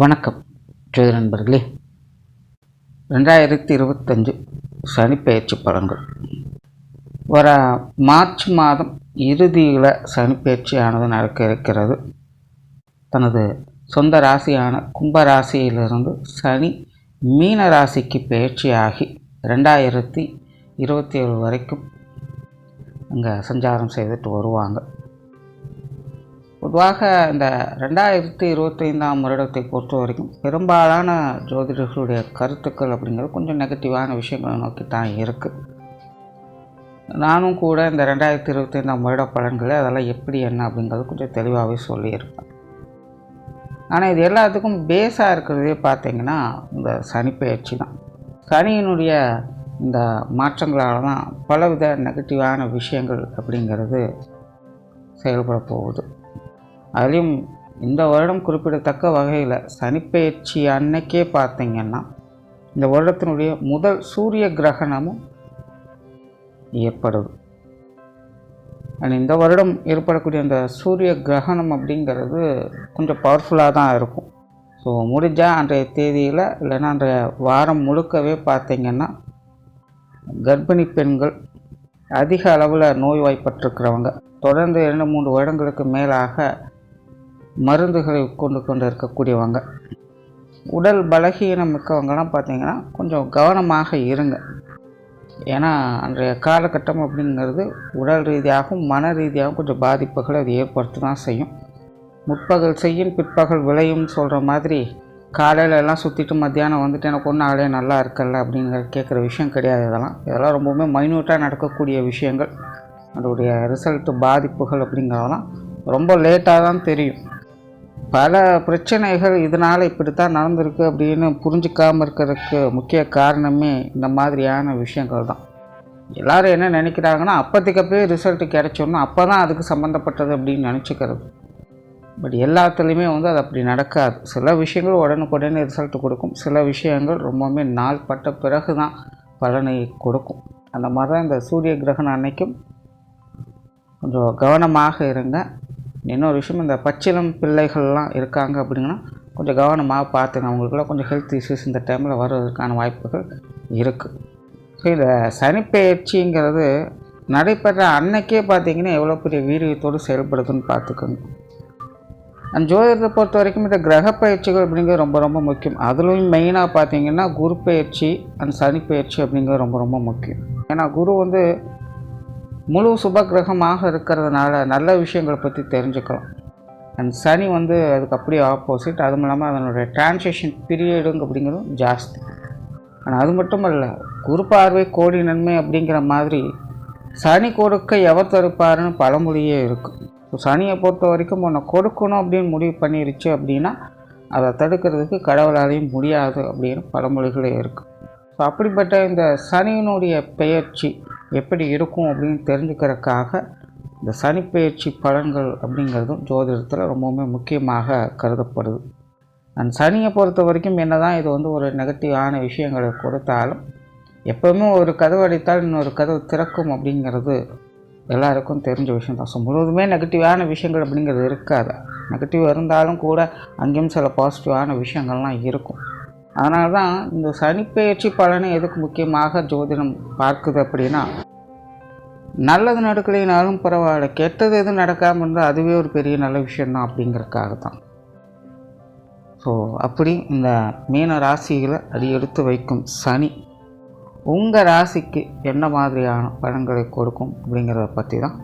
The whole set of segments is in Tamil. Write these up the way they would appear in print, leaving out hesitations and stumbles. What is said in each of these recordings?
வணக்கம் ஜோதி நண்பர்களே. 2025 சனிப்பெயர்ச்சி பலன்கள். வர மார்ச் மாதம் இறுதியில் சனிப்பெயர்ச்சியானது நடக்க இருக்கிறது. தனது சொந்த ராசியான கும்ப ராசியிலிருந்து சனி மீன ராசிக்கு பெயர்ச்சியாகி 2027 வரைக்கும் அங்கே சஞ்சாரம் செய்துட்டு வருவாங்க. பொதுவாக இந்த 2025ஆம் வருடத்தை பொறுத்த வரைக்கும் பெரும்பாலான ஜோதிடர்களுடைய கருத்துக்கள் அப்படிங்கிறது கொஞ்சம் நெகட்டிவான விஷயங்களை நோக்கி தான் இருக்குது. நானும் கூட இந்த 2025ஆம் வருட பலன்களை அதெல்லாம் எப்படி என்ன அப்படிங்கிறது கொஞ்சம் தெளிவாகவே சொல்லியிருப்பேன். ஆனால் இது எல்லாத்துக்கும் பேஸாக இருக்கிறதே பார்த்திங்கன்னா இந்த சனிப்பெயர்ச்சி தான். சனியினுடைய இந்த மாற்றங்களால் தான் பலவித நெகட்டிவான விஷயங்கள் அப்படிங்கிறது செயல்பட போகுது. அதுலேயும் இந்த வருடம் குறிப்பிடத்தக்க வகையில் சனிப்பெயர்ச்சி அன்னைக்கே பார்த்திங்கன்னா இந்த வருடத்தினுடைய முதல் சூரிய கிரகணமும் ஏற்படுது. இந்த வருடம் ஏற்படக்கூடிய அந்த சூரிய கிரகணம் அப்படிங்கிறது கொஞ்சம் பவர்ஃபுல்லாக தான் இருக்கும். ஸோ முடிஞ்சால் அன்றைய தேதியில் இல்லைன்னா அன்றைய வாரம் முழுக்கவே பார்த்திங்கன்னா கர்ப்பிணி பெண்கள், அதிக அளவில் நோய்வாய்ப்பட்டிருக்கிறவங்க, தொடர்ந்து 2-3 வருடங்களுக்கு மேலாக மருந்துகளை கொண்டு இருக்கக்கூடியவங்க, உடல் பலகீனம் மிக்கவங்கலாம் பார்த்திங்கன்னா கொஞ்சம் கவனமாக இருங்க. ஏன்னா அன்றைய காலகட்டம் அப்படிங்கிறது உடல் ரீதியாகவும் மன ரீதியாகவும் கொஞ்சம் பாதிப்புகளை அது ஏற்படுத்த தான் செய்யும். முற்பகல் செய்யும் பிற்பகல் விளையும் சொல்கிற மாதிரி காலையில் எல்லாம் சுற்றிட்டு மத்தியானம் வந்துட்டு எனக்கு ஒன்றும் ஆளே நல்லா இருக்கல அப்படிங்கிற கேட்குற விஷயம் கிடையாது. இதெல்லாம் ரொம்பவுமே மைன்யூட்டாக நடக்கக்கூடிய விஷயங்கள். அதோடைய ரிசல்ட்டு பாதிப்புகள் அப்படிங்கிறதெல்லாம் ரொம்ப லேட்டாக தான் தெரியும். பல பிரச்சனைகள் இதனால் இப்படித்தான் நடந்திருக்கு அப்படின்னு புரிஞ்சிக்காமல் இருக்கிறதுக்கு முக்கிய காரணமே இந்த மாதிரியான விஷயங்கள் தான். எல்லோரும் என்ன நினைக்கிறாங்கன்னா அப்போதைக்கப்பே ரிசல்ட்டு கிடைச்சோன்னா அப்போ தான் அதுக்கு சம்மந்தப்பட்டது அப்படின்னு நினச்சிக்கிறது. பட் எல்லாத்துலேயுமே அது அப்படி நடக்காது. சில விஷயங்கள் உடனுக்குடனே ரிசல்ட் கொடுக்கும், சில விஷயங்கள் ரொம்பவுமே நாள் பட்ட பிறகு தான் பலனை கொடுக்கும். அந்த மாதிரி தான் இந்த சூரிய கிரகணம் அன்னைக்கும் கொஞ்சம் கவனமாக இருங்க. இன்னொரு விஷயம், இந்த பச்சிளம் பிள்ளைகள்லாம் இருக்காங்க அப்படின்னா கொஞ்சம் கவனமாக பார்த்துங்க. அவங்களுக்குலாம் கொஞ்சம் ஹெல்த் இஷ்யூஸ் இந்த டைமில் வர்றதுக்கான வாய்ப்புகள் இருக்குது. ஸோ இந்த சனிப்பெயர்ச்சிங்கிறது நடைபெற அன்னைக்கே பார்த்திங்கன்னா எவ்வளோ பெரிய வீரியத்தோடு செயல்படுதுன்னு பார்த்துக்கோங்க. அந்த ஜோதிடத்தை பொறுத்த வரைக்கும் இந்த கிரக பயிற்சிகள் அப்படிங்கிறது ரொம்ப ரொம்ப முக்கியம். அதுலேயும் மெயினாக பார்த்திங்கன்னா குரு பயிற்சி அண்ட் சனிப்பெயர்ச்சி அப்படிங்கிறது ரொம்ப ரொம்ப முக்கியம். ஏன்னா குரு முழு சுப கிரகமாக இருக்கிறதுனால நல்ல விஷயங்களை பற்றி தெரிஞ்சுக்கலாம். அண்ட் சனி அதுக்கு அப்படியே ஆப்போசிட். அதுவும் இல்லாமல் அதனுடைய டிரான்சிஷன் பீரியடுங்க அப்படிங்கிறதும் ஜாஸ்தி. ஆனால் அது மட்டும் இல்லை, குரு பார்வை கோடி நன்மை அப்படிங்கிற மாதிரி சனி கொடுக்க எவர் தடுப்பாருன்னு பழமொழியே இருக்குது. ஸோ சனியை பொறுத்த வரைக்கும் உன்னை கொடுக்கணும் அப்படின்னு முடிவு பண்ணிருச்சு அப்படின்னா அதை தடுக்கிறதுக்கு கடவுளாலையும் முடியாது அப்படின்னு பழமொழிகளே இருக்குது. ஸோ அப்படிப்பட்ட இந்த சனியினுடைய பெயர்ச்சி எப்படி இருக்கும் அப்படின்னு தெரிஞ்சுக்கிறதுக்காக இந்த சனிப்பெயர்ச்சி பலன்கள் அப்படிங்கிறதும் ஜோதிடத்தில் ரொம்பவுமே முக்கியமாக கருதப்படுது. அந்த சனியை பொறுத்த வரைக்கும் என்ன தான் இது ஒரு நெகட்டிவான விஷயங்களை கொடுத்தாலும் எப்போவுமே ஒரு கதவு அடைத்தால் இன்னொரு கதவு திறக்கும் அப்படிங்கிறது எல்லாருக்கும் தெரிஞ்ச விஷயம் தான். ஸோ முழுவதுமே நெகட்டிவான விஷயங்கள் அப்படிங்கிறது இருக்காது. நெகட்டிவ் இருந்தாலும் கூட அங்கேயும் சில பாசிட்டிவான விஷயங்கள்லாம் இருக்கும். அதனால தான் இந்த சனிப்பெயர்ச்சி பலனை எதுக்கு முக்கியமாக ஜோதிடம் பார்க்குது அப்படின்னா, நல்லது நடக்கலைனாலும் பரவாயில்ல, கெட்டது எதுவும் நடக்காமல் இருந்தால் அதுவே ஒரு பெரிய நல்ல விஷயந்தான் அப்படிங்கிறதுக்காக தான். ஸோ அப்படி இந்த மீன ராசியில் அடி எடுத்து வைக்கும் சனி உங்கள் ராசிக்கு என்ன மாதிரியான பலன்களை கொடுக்கும் அப்படிங்கிறத பற்றி தான்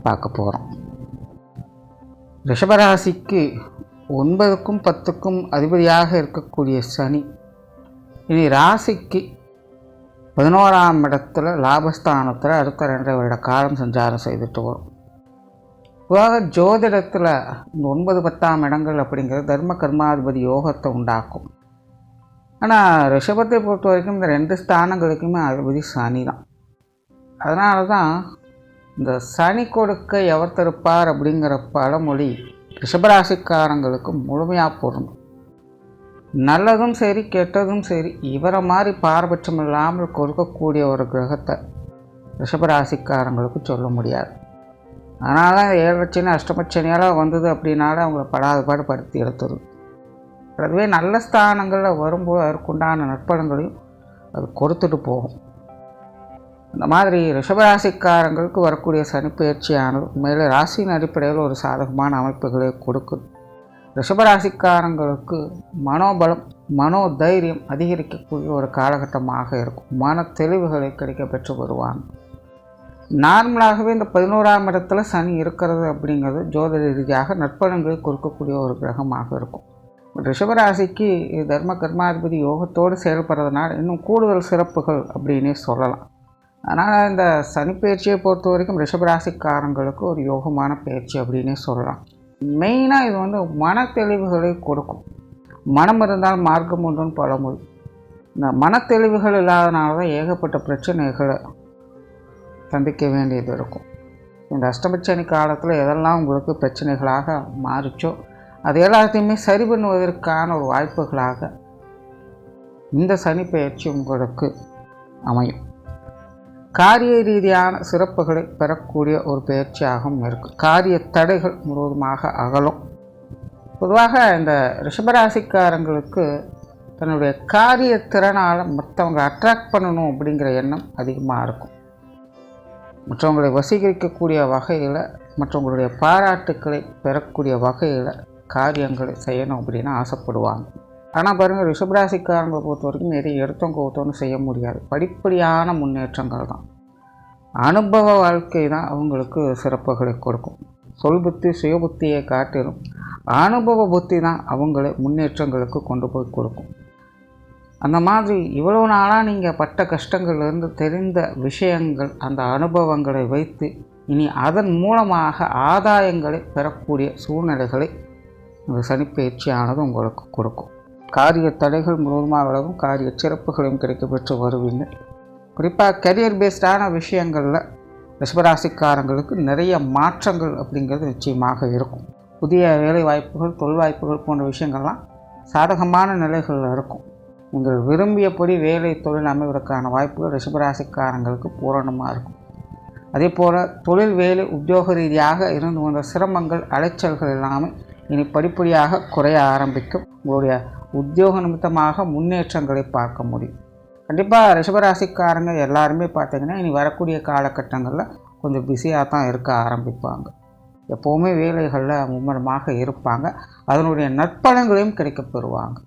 பார்க்க போகிறோம். ரிஷபராசிக்கு 9க்கும் 10க்கும் அதிபதியாக இருக்கக்கூடிய சனி இனி ராசிக்கு 11ஆம் இடத்துல லாபஸ்தானத்தில் அடுத்த 2 வருட காலம் சஞ்சாரம் செய்துட்டு வரும். பொதுவாக ஜோதிடத்தில் இந்த 9, 10ஆம் இடங்கள் அப்படிங்கிறது தர்ம கர்மாதிபதி யோகத்தை உண்டாக்கும். ஆனால் ரிஷபத்தை பொறுத்த வரைக்கும் இந்த 2 ஸ்தானங்களுக்குமே அதிபதி சனி தான். அதனால தான் இந்த சனி கொடுக்க எவர் தடுப்பார் அப்படிங்கிற பழமொழி ரிஷபராசிக்காரங்களுக்கு முழுமையாக பொருந்தும். நல்லதும் சரி கெட்டதும் சரி இவரை மாதிரி பாரபட்சம் இல்லாமல் கொடுக்கக்கூடிய ஒரு கிரகத்தை ரிஷபராசிக்காரங்களுக்கு சொல்ல முடியாது. அதனால தான் 7 லட்சம் அஷ்டமச்சனியால் வந்தது அப்படின்னால அவங்கள படாத பாடு படுத்தி எடுத்துருது. அதுவே நல்ல ஸ்தானங்களில் வரும்போது அதற்குண்டான நற்பலன்களையும் அது கொடுத்துட்டு போகும். இந்த மாதிரி ரிஷபராசிக்காரங்களுக்கு வரக்கூடிய சனிப்பெயர்ச்சியானது மேலே ராசியின் அடிப்படையில் ஒரு சாதகமான அமைப்புகளை கொடுக்குது. ரிஷபராசிக்காரங்களுக்கு மனோபலம் மனோதைரியம் அதிகரிக்கக்கூடிய ஒரு காலகட்டமாக இருக்கும். மன தெளிவுகளை கிடைக்க பெற்று வருவாங்க. நார்மலாகவே இந்த 11ஆம் இடத்துல சனி இருக்கிறது அப்படிங்கிறது ஜோதிட ரீதியாக நற்பலன்களை கொடுக்கக்கூடிய ஒரு கிரகமாக இருக்கும். ரிஷபராசிக்கு தர்ம கர்மாதிபதி யோகத்தோடு செயல்படுறதுனால இன்னும் கூடுதல் சிறப்புகள் அப்படின்னே சொல்லலாம். அதனால் இந்த சனிப்பெயர்ச்சியை பொறுத்த வரைக்கும் ரிஷபராசிக்காரங்களுக்கு ஒரு யோகமான பயிற்சி அப்படின்னே சொல்லலாம். மெயினாக இது மன தெளிவுகளை கொடுக்கும். மனம் இருந்தால் மார்க்கம் உண்டுன்னு பழமொழி. இந்த மனத்தெளிவுகள் இல்லாதனால தான் ஏகப்பட்ட பிரச்சனைகளை சந்திக்க வேண்டியது இருக்கும். இந்த அஷ்டமச்சனி காலத்தில் எதெல்லாம் உங்களுக்கு பிரச்சனைகளாக மாறிச்சோ அது எல்லாத்தையுமே சரி பண்ணுவதற்கான ஒரு வாய்ப்புகளாக இந்த சனி பயிற்சி உங்களுக்கு அமையும். காரிய ரீதியான சிறப்புகளை பெறக்கூடிய ஒரு பயிற்சியாகவும் இருக்கும். காரிய தடைகள் முழுவதுமாக அகலும். பொதுவாக இந்த ரிஷபராசிக்காரங்களுக்கு தன்னுடைய காரிய திறனால் மற்றவங்களை அட்ராக்ட் பண்ணணும் அப்படிங்கிற எண்ணம் அதிகமாக இருக்கும். மற்றவங்களை வசீகரிக்கக்கூடிய வகையில் மற்றவங்களுடைய பாராட்டுக்களை பெறக்கூடிய வகையில் காரியங்களை செய்யணும் அப்படின்னு ஆசைப்படுவாங்க. ஆனால் பாருங்கள், ரிஷபராசிக்காரங்களை பொறுத்த வரைக்கும் நிறைய எடுத்தவங்க ஒருத்தவங்க செய்ய முடியாது. படிப்படியான முன்னேற்றங்கள் தான். அனுபவ வாழ்க்கை தான் அவங்களுக்கு சிறப்புகளை கொடுக்கும். சொல் புத்தி சுய புத்தியை காட்டிலும் அனுபவ புத்தி தான் அவங்களை முன்னேற்றங்களுக்கு கொண்டு போய் கொடுக்கும். அந்த மாதிரி இவ்வளோ நாளாக நீங்கள் பட்ட கஷ்டங்கள்லேருந்து தெரிந்த விஷயங்கள், அந்த அனுபவங்களை வைத்து இனி அதன் மூலமாக ஆதாயங்களை பெறக்கூடிய சூழ்நிலைகளை இந்த சனிப்பெயர்ச்சியானது உங்களுக்கு கொடுக்கும். காரிய தடைகள் முழுவதுமாக விலகும். காரிய சிறப்புகளையும் கிடைக்கப்பெற்று வருவீங்க. குறிப்பாக கரியர் பேஸ்டான விஷயங்களில் ரிஷபராசிக்காரங்களுக்கு நிறைய மாற்றங்கள் அப்படிங்கிறது நிச்சயமாக இருக்கும். புதிய வேலை வாய்ப்புகள், தொழில் வாய்ப்புகள் போன்ற விஷயங்கள்லாம் சாதகமான நிலைகளில் இருக்கும். நீங்கள் விரும்பியபடி வேலை தொழில் அமைவதற்கான வாய்ப்புகள் ரிஷபராசிக்காரங்களுக்கு பூரணமாக இருக்கும். அதே போல் தொழில் வேலை உத்தியோக ரீதியாக இருந்து வந்த சிரமங்கள் அலைச்சல்கள் எல்லாமே இனி படிப்படியாக குறைய ஆரம்பிக்கும். உங்களுடைய உத்தியோக நிமித்தமாக முன்னேற்றங்களை பார்க்க முடியும். கண்டிப்பாக ரிஷபராசிக்காரங்க எல்லாருமே பார்த்திங்கன்னா இனி வரக்கூடிய காலகட்டங்களில் கொஞ்சம் பிஸியாக தான் இருக்க ஆரம்பிப்பாங்க. எப்போவுமே வேலைகளில் மும்முரமாக இருப்பாங்க. அதனுடைய நற்பலன்களையும் கிடைக்கப்பெறுவாங்க.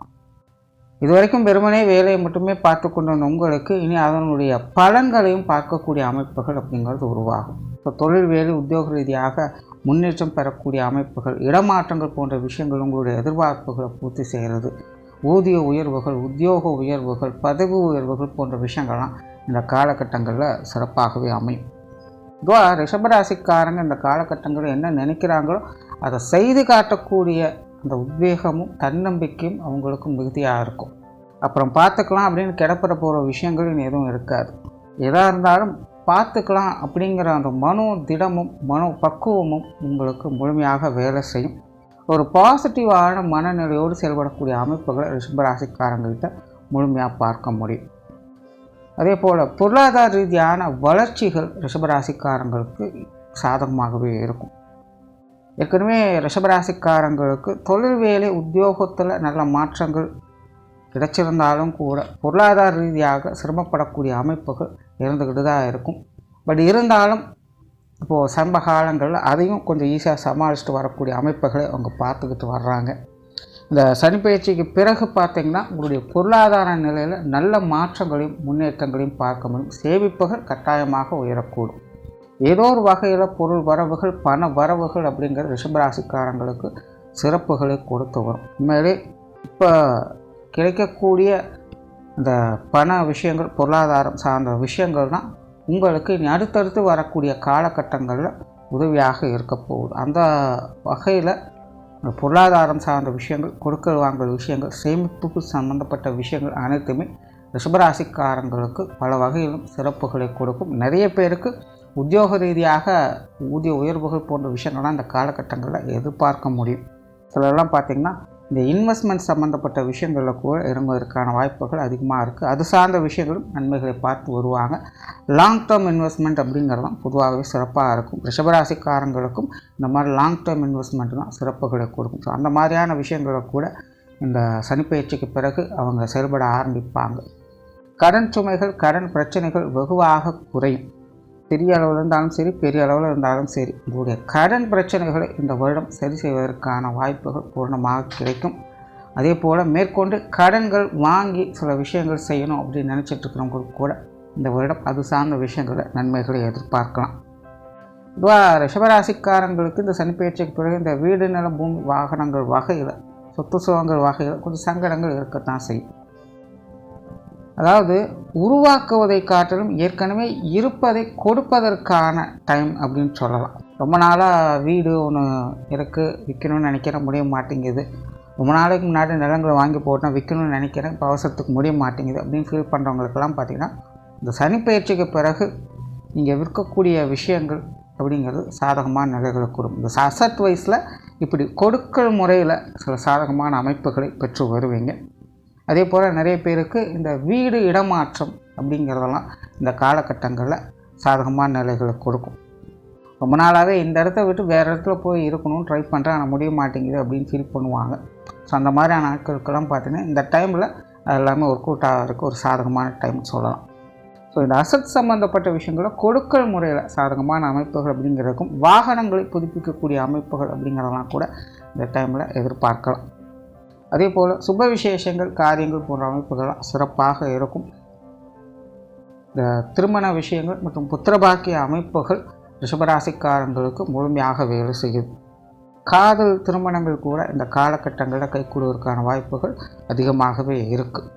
இதுவரைக்கும் வெறுமனே வேலையை மட்டுமே பார்த்து கொண்டு வந்த உங்களுக்கு இனி அதனுடைய பலன்களையும் பார்க்கக்கூடிய அமைப்புகள் அப்படிங்கிறது உருவாகும். இப்போ தொழில் வேலை உத்தியோக ரீதியாக முன்னேற்றம் பெறக்கூடிய அமைப்புகள், இடமாற்றங்கள் போன்ற விஷயங்கள் உங்களுடைய எதிர்பார்ப்புகளை பூர்த்தி செய்கிறது. ஊதிய உயர்வுகள், உத்தியோக உயர்வுகள், பதவி உயர்வுகள் போன்ற விஷயங்கள்லாம் இந்த காலகட்டங்களில் சிறப்பாகவே அமையும். இதுவாக ரிஷபராசிக்காரங்க இந்த காலகட்டங்களில் என்ன நினைக்கிறாங்களோ அதை செய்து காட்டக்கூடிய அந்த உத்வேகமும் தன்னம்பிக்கையும் அவங்களுக்கு மிகுதியாக இருக்கும். அப்புறம் பார்த்துக்கலாம் அப்படின்னு கிடப்பிட போகிற விஷயங்கள் எதுவும் இருக்காது. எதாக இருந்தாலும் பார்த்துக்கலாம் அப்படிங்கிற அந்த மனோ திடமும் மனோ பக்குவமும் உங்களுக்கு முழுமையாக வேலை செய்யும். ஒரு பாசிட்டிவான மனநிலையோடு செயல்படக்கூடிய அமைப்புகளை ரிஷபராசிக்காரங்கள்கிட்ட முழுமையாக பார்க்க முடியும். அதே போல் பொருளாதார ரீதியான வளர்ச்சிகள் ரிஷபராசிக்காரங்களுக்கு சாதகமாகவே இருக்கும். ஏற்கனவே ரிஷபராசிக்காரங்களுக்கு தொழில் வேலை உத்தியோகத்தில் நல்ல மாற்றங்கள் கிடைச்சிருந்தாலும் கூட பொருளாதார ரீதியாக சிரமப்படக்கூடிய அமைப்புகள் இருந்துக்கிட்டு தான் இருக்கும். பட் இருந்தாலும் இப்போது சமீப காலங்களில் அதையும் கொஞ்சம் ஈஸியாக சமாளிச்சுட்டு வரக்கூடிய அமைப்புகளை அவங்க பார்த்துக்கிட்டு வர்றாங்க. இந்த சனிப்பெயர்ச்சிக்கு பிறகு பார்த்திங்கன்னா உங்களுடைய பொருளாதார நிலையில் நல்ல மாற்றங்களையும் முன்னேற்றங்களையும் பார்க்க முடியும். சேமிப்புகள் கட்டாயமாக உயரக்கூடும். ஏதோ ஒரு வகையில் பொருள் வரவுகள், பண வரவுகள் அப்படிங்கிற ரிஷபராசிக்காரங்களுக்கு சிறப்புகளை கொடுத்து வரும். உண்மையிலே இப்போ கிடைக்கக்கூடிய இந்த பண விஷயங்கள், பொருளாதாரம் சார்ந்த விஷயங்கள் தான் உங்களுக்கு இனி அடுத்தடுத்து வரக்கூடிய காலகட்டங்களில் உதவியாக இருக்க போகுது. அந்த வகையில் பொருளாதாரம் சார்ந்த விஷயங்கள், கொடுக்கல் வாங்கல் விஷயங்கள், சேமிப்புக்கு சம்பந்தப்பட்ட விஷயங்கள் அனைத்துமே ரிஷபராசிக்காரங்களுக்கு பல வகையிலும் சிறப்புகளை கொடுக்கும். நிறைய பேருக்கு உத்தியோக ரீதியாக ஊதிய உயர்வுகள் போன்ற விஷயங்கள்லாம் இந்த காலகட்டங்களில் எதிர்பார்க்க முடியும். சிலரெல்லாம் பார்த்திங்கன்னா இந்த இன்வெஸ்ட்மெண்ட் சம்மந்தப்பட்ட விஷயங்களில் கூட இறங்குவதற்கான வாய்ப்புகள் அதிகமாக இருக்குது. அது சார்ந்த விஷயங்களும் நன்மைகளை பார்த்து வருவாங்க. லாங் டேர்ம் இன்வெஸ்ட்மெண்ட் அப்படிங்கிறதும் பொதுவாகவே சிறப்பாக இருக்கும். ரிஷபராசிக்காரங்களுக்கும் இந்த மாதிரி லாங் டேர்ம் இன்வெஸ்ட்மெண்ட் தான் சிறப்புகளை கொடுக்கும். ஸோ அந்த மாதிரியான விஷயங்களை கூட இந்த சனிப்பெயர்ச்சிக்கு பிறகு அவங்க செயல்பட ஆரம்பிப்பாங்க. கடன் சுமைகள், கடன் பிரச்சனைகள் வெகுவாக குறையும். சிறிய அளவில் இருந்தாலும் சரி, பெரிய அளவில் இருந்தாலும் சரி, உங்களுடைய கடன் பிரச்சனைகளை இந்த வருடம் சரி செய்வதற்கான வாய்ப்புகள் பூர்ணமாக கிடைக்கும். அதே போல் மேற்கொண்டு கடன்கள் வாங்கி சில விஷயங்கள் செய்யணும் அப்படின்னு நினச்சிட்ருக்கிறவங்களுக்கு கூட இந்த வருடம் அது சார்ந்த விஷயங்களை நன்மைகளை எதிர்பார்க்கலாம். பொதுவாக ரிஷபராசிக்காரங்களுக்கு இந்த சனிப்பெயர்ச்சிக்கு பிறகு இந்த வீடு, நிலம், பூமி, வாகனங்கள் வகையில், சொத்து சுகங்கள் வகையில் கொஞ்சம் சங்கடங்கள் இருக்கத்தான் செய்யும். அதாவது உருவாக்குவதை காட்டிலும் ஏற்கனவே இருப்பதை கொடுப்பதற்கான டைம் அப்படின்னு சொல்லலாம். ரொம்ப நாளாக வீடு ஒன்று இருக்குது, விற்கணும்னு நினைக்கிறேன், முடிய மாட்டேங்குது. ரொம்ப நாளைக்கு முன்னாடி நிலங்களை வாங்கி போட்டேன், விற்கணும்னு நினைக்கிறேன், இப்போ அவசரத்துக்கு முடிய மாட்டேங்குது அப்படின்னு ஃபீல் பண்ணுறவங்களுக்கெல்லாம் பார்த்திங்கன்னா இந்த சனிப்பெயர்ச்சிக்கு பிறகு நீங்கள் விற்கக்கூடிய விஷயங்கள் அப்படிங்கிறது சாதகமான நிலைகளை கொடுக்கும். இந்த அசட் வைஸில் இப்படி கொடுக்கல் முறையில் சில சாதகமான அமைப்புகளை பெற்று வருவீங்க. அதே போல் நிறைய பேருக்கு இந்த வீடு இடமாற்றம் அப்படிங்கிறதெல்லாம் இந்த காலகட்டங்களில் சாதகமான நிலைகளை கொடுக்கும். ரொம்ப நாளாகவே இந்த இடத்த விட்டு வேறு இடத்துல போய் இருக்கணும்னு ட்ரை பண்ணுறேன், ஆனால் முடிய மாட்டேங்குது அப்படின்னு ஃபீல் பண்ணுவாங்க. ஸோ அந்த மாதிரியான ஆட்களுக்கெல்லாம் பார்த்திங்கன்னா இந்த டைமில் அது எல்லாமே ஒர்க் அவுட் ஆகிறதுக்கு ஒரு சாதகமான டைம் சொல்லலாம். ஸோ இந்த அசட் சம்மந்தப்பட்ட விஷயங்களை கொடுக்கல் முறையில் சாதகமான அமைப்புகள் அப்படிங்கிறதுக்கும், வாகனங்களை புதுப்பிக்கக்கூடிய அமைப்புகள் அப்படிங்கிறதெல்லாம் கூட இந்த டைமில் எதிர்பார்க்கலாம். அதே போல் சுப விசேஷங்கள், காரியங்கள் போன்ற அமைப்புகள்லாம் சிறப்பாக இருக்கும். இந்த திருமண விஷயங்கள் மற்றும் புத்திரபாக்கிய அமைப்புகள் ரிஷபராசிக்காரங்களுக்கு முழுமையாக வேலை செய்யுது. காதல் திருமணங்கள் கூட இந்த காலகட்டங்களில் கைகூடுவதற்கான வாய்ப்புகள் அதிகமாகவே இருக்குது.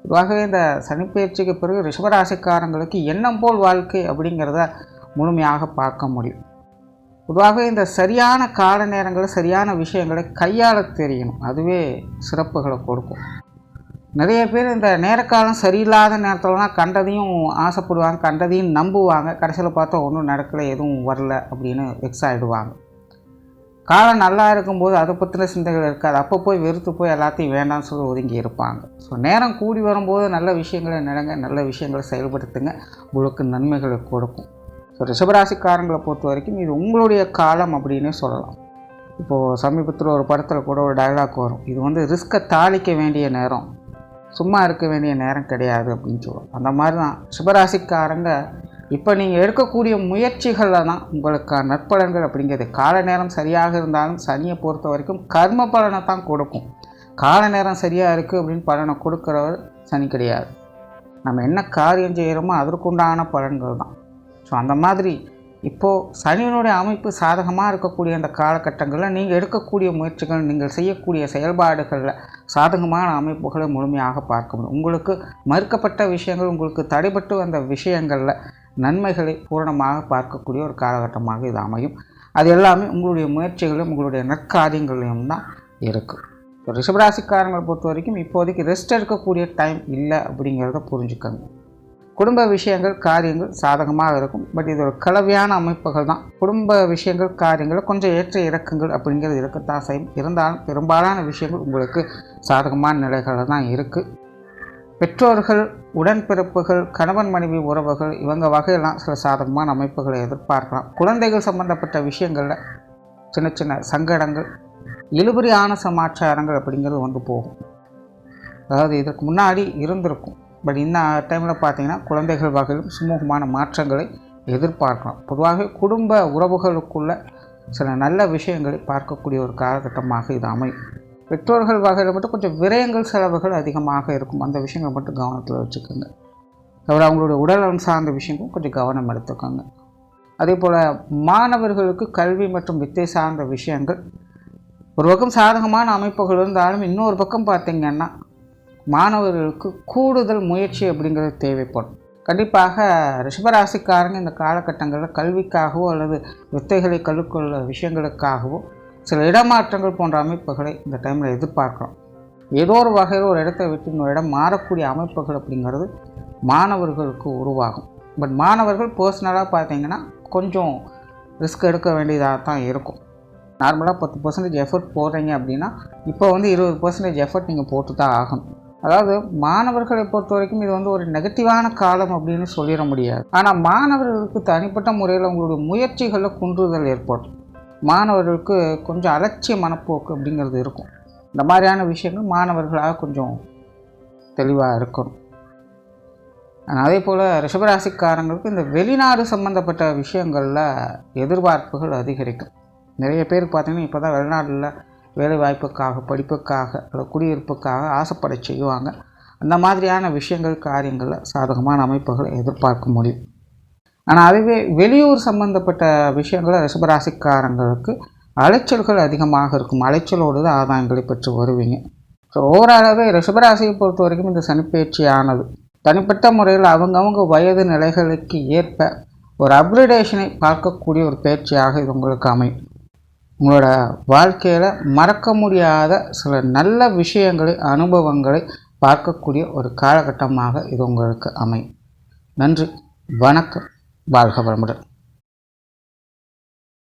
பொதுவாகவே இந்த சனிப்பெயர்ச்சிக்கு பிறகு ரிஷபராசிக்காரங்களுக்கு எண்ணம் போல் வாழ்க்கை அப்படிங்கிறத முழுமையாக பார்க்க முடியும். பொதுவாக இந்த சரியான கால நேரங்களில் சரியான விஷயங்களை கையாள தெரியணும், அதுவே சிறப்புகளை கொடுக்கும். நிறைய பேர் இந்த நேரக்காலம் சரியில்லாத நேரத்தில்தான் கண்டதையும் ஆசைப்படுவாங்க, கண்டதையும் நம்புவாங்க. கடைசியில் பார்த்தா ஒன்றும் நடக்கலை, எதுவும் வரல அப்படின்னு வெக்ஸ் ஆகிடுவாங்க. காலம் நல்லா இருக்கும்போது அதை பற்றின சிந்தைகள் இருக்காது, அப்போ போய் வெறுத்து போய் எல்லாத்தையும் வேண்டாம்னு சொல்லி ஒதுங்கி இருப்பாங்க. ஸோ நேரம் கூடி வரும்போது நல்ல விஷயங்களை நடங்க, நல்ல விஷயங்களை செயல்படுத்துங்க, உங்களுக்கு நன்மைகளை கொடுக்கும். ஸோ ரிஷபராசிக்காரங்களை பொறுத்த வரைக்கும் இது உங்களுடைய காலம் அப்படின்னே சொல்லலாம். இப்போது சமீபத்தில் ஒரு படத்தில் கூட ஒரு டயலாக் வரும், இது ரிஸ்க்கை தாளிக்க வேண்டிய நேரம், சும்மா இருக்க வேண்டிய நேரம் கிடையாது அப்படின்னு சொல்லுவோம். அந்த மாதிரி தான் ரிஷபராசிக்காரங்க இப்போ நீங்கள் எடுக்கக்கூடிய முயற்சிகளில் தான் உங்களுக்கான நற்பலன்கள் அப்படிங்கிறது. கால நேரம் சரியாக இருந்தாலும் சனியை பொறுத்த வரைக்கும் கர்ம பலனை தான் கொடுக்கும். கால நேரம் சரியாக இருக்குது அப்படின்னு பலனை கொடுக்குறவர் சனி கிடையாது. நம்ம என்ன காரியம் செய்கிறோமோ அதற்குண்டான பலன்கள் தான். ஸோ அந்த மாதிரி இப்போது சனியினுடைய அமைப்பு சாதகமாக இருக்கக்கூடிய அந்த காலகட்டங்களில் நீங்கள் எடுக்கக்கூடிய முயற்சிகள், நீங்கள் செய்யக்கூடிய செயல்பாடுகளில் சாதகமான அமைப்புகளை முழுமையாக பார்க்க முடியும். உங்களுக்கு மறுக்கப்பட்ட விஷயங்கள், உங்களுக்கு தடைபட்டு வந்த விஷயங்களில் நன்மைகளை பூரணமாக பார்க்கக்கூடிய ஒரு காலகட்டமாக இது அமையும். அது எல்லாமே உங்களுடைய முயற்சிகளையும் உங்களுடைய நற்காரியங்களையும் தான் இருக்குது. ரிஷபராசிக்காரங்களை பொறுத்த வரைக்கும் இப்போதைக்கு ரெஸ்ட் எடுக்கக்கூடிய டைம் இல்லை அப்படிங்கிறத புரிஞ்சுக்கங்க. குடும்ப விஷயங்கள், காரியங்கள் சாதகமாக இருக்கும். பட் இது ஒரு கலவையான அமைப்புகள் தான். குடும்ப விஷயங்கள், காரியங்கள் கொஞ்சம் ஏற்ற இறக்கங்கள் அப்படிங்கிறது இருக்கத்தான் செய்யும். இருந்தாலும் பெரும்பாலான விஷயங்கள் உங்களுக்கு சாதகமான நிலைகளில் தான் இருக்குது. பெற்றோர்கள், உடன்பிறப்புகள், கணவன் மனைவி உறவுகள் இவங்க வகையெல்லாம் சில சாதகமான அமைப்புகளை எதிர்பார்க்கலாம். குழந்தைகள் சம்பந்தப்பட்ட விஷயங்களில் சின்ன சின்ன சங்கடங்கள், இழுபறியான சமாச்சாரங்கள் அப்படிங்கிறது போகும். அதாவது இதற்கு முன்னாடி இருந்திருக்கும், பட் இந்த டைமில் பார்த்திங்கன்னா குழந்தைகள் வகையிலும் சுமூகமான மாற்றங்களை எதிர்பார்க்கலாம். பொதுவாக குடும்ப உறவுகளுக்குள்ள சில நல்ல விஷயங்களை பார்க்கக்கூடிய ஒரு காலகட்டமாக இது அமையும். பெற்றோர்கள் வகையில் மட்டும் கொஞ்சம் விரயங்கள், செலவுகள் அதிகமாக இருக்கும். அந்த விஷயங்களை மட்டும் கவனத்தில் வச்சுக்கோங்க. அப்புறம் அவங்களுடைய உடல்நலம் சார்ந்த விஷயங்களும் கொஞ்சம் கவனம் எடுத்துக்கோங்க. அதே போல் மாணவர்களுக்கு கல்வி மற்றும் வித்தை சார்ந்த விஷயங்கள் ஒரு பக்கம் சாதகமான அமைப்புகள் இருந்தாலும், இன்னொரு பக்கம் பார்த்திங்கன்னா மாணவர்களுக்கு கூடுதல் முயற்சி அப்படிங்கிறது தேவைப்படும். கண்டிப்பாக ரிஷபராசிக்காரங்க இந்த காலகட்டங்களில் கல்விக்காகவோ அல்லது வித்தைகளை கற்றுக்கொள்ள விஷயங்களுக்காகவோ சில இடமாற்றங்கள் போன்ற அமைப்புகளை இந்த டைமில் எதிர்பார்க்கலாம். ஏதோ ஒரு வகையில் ஒரு இடத்தை விட்டு இன்னொரு இடம் மாறக்கூடிய அமைப்புகள் அப்படிங்கிறது மாணவர்களுக்கு உருவாகும். பட் மாணவர்கள் பர்சனலாக பார்த்திங்கன்னா கொஞ்சம் ரிஸ்க் எடுக்க வேண்டியதாக தான் இருக்கும். நார்மலாக 10% எஃபர்ட் போடுறீங்க அப்படின்னா இப்போ 20% எஃபர்ட் நீங்கள் போட்டு தான் ஆகணும். அதாவது மாணவர்களை பொறுத்த வரைக்கும் இது ஒரு நெகட்டிவான காலம் அப்படின்னு சொல்லிட முடியாது. ஆனால் மாணவர்களுக்கு தனிப்பட்ட முறையில் உங்களுடைய முயற்சிகளில் குன்றுதல் ஏற்படும். மாணவர்களுக்கு கொஞ்சம் அலட்சிய மனப்போக்கு அப்படிங்கிறது இருக்கும். இந்த மாதிரியான விஷயங்கள் மாணவர்களாக கொஞ்சம் தெளிவாக இருக்கணும். அதே போல் ரிஷபராசிக்காரங்களுக்கு இந்த வெளிநாடு சம்மந்தப்பட்ட விஷயங்களில் எதிர்பார்ப்புகள் அதிகரிக்கும். நிறைய பேருக்கு பார்த்திங்கன்னா இப்போ தான் வெளிநாட்டில் வேலை வாய்ப்புக்காக, படிப்புக்காக, அல்லது குடியிருப்புக்காக ஆசைப்பட செய்வாங்க. அந்த மாதிரியான விஷயங்கள், காரியங்களில் சாதகமான அமைப்புகளை எதிர்பார்க்க முடியும். ஆனால் அதுவே வெளியூர் சம்பந்தப்பட்ட விஷயங்களை ரிஷபராசிக்காரங்களுக்கு அலைச்சல்கள் அதிகமாக இருக்கும். அலைச்சலோடு தான் ஆதாயங்களை பெற்று வருவீங்க. ஸோ ஓவராலாகவே ரிஷபராசியை பொறுத்த வரைக்கும் இந்த சனிப்பெயர்ச்சியானது தனிப்பட்ட முறையில் அவங்கவுங்க வயது நிலைகளுக்கு ஏற்ப ஒரு அப்கிரேடேஷனை பார்க்கக்கூடிய ஒரு பயிற்சியாக இது உங்களுக்கு அமையும். உங்களோட வாழ்க்கையில் மறக்க முடியாத சில நல்ல விஷயங்களை, அனுபவங்களை பார்க்கக்கூடிய ஒரு காலகட்டமாக இது உங்களுக்கு அமையும். நன்றி, வணக்கம், வாழ்க வளமுடன்.